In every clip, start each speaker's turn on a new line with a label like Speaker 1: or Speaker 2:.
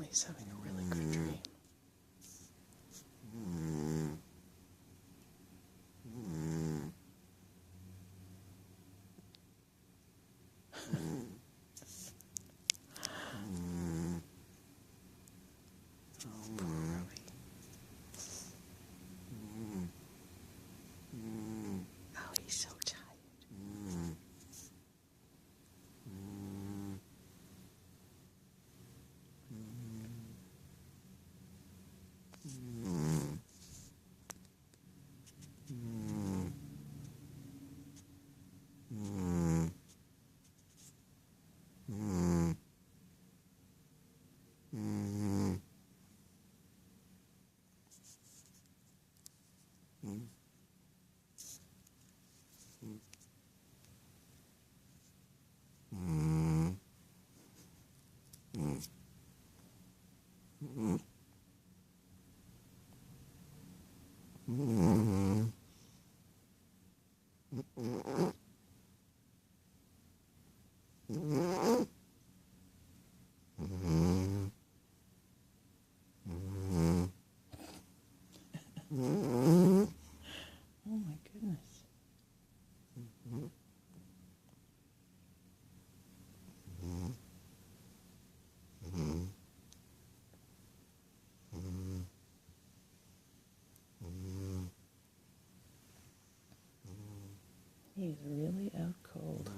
Speaker 1: He's having a really good dream. Oh, poor Ruby. Oh, he's so tired. Oh my goodness. He's really out cold.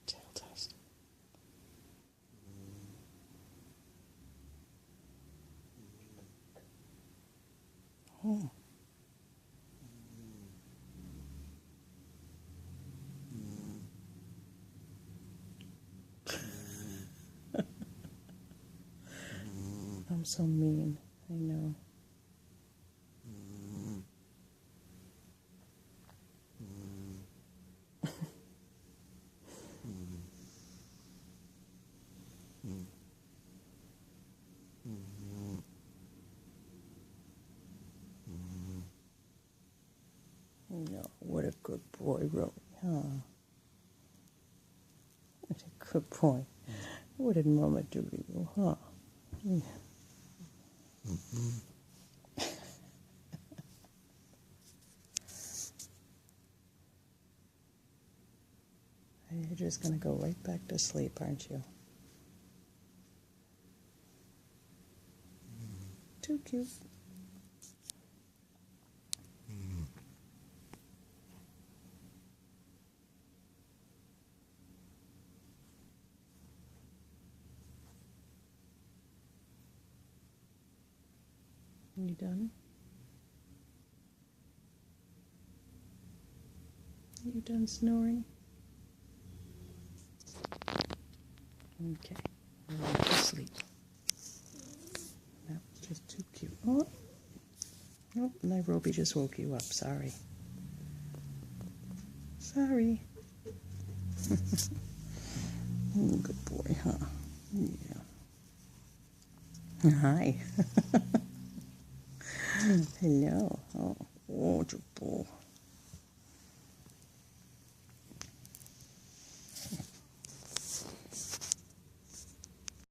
Speaker 1: Tail test. Oh. I'm so mean. I know. No, what a good boy, Roby, huh? What a good boy. What did Mama do to you, huh? You're just going to go right back to sleep, aren't you? Too cute. You done? You done snoring? Okay. Go to sleep. That was just too cute. Oh, nope, Nairobi just woke you up. Sorry. Sorry. Good boy, huh? Yeah. Hi. Hello. Oh, good boy.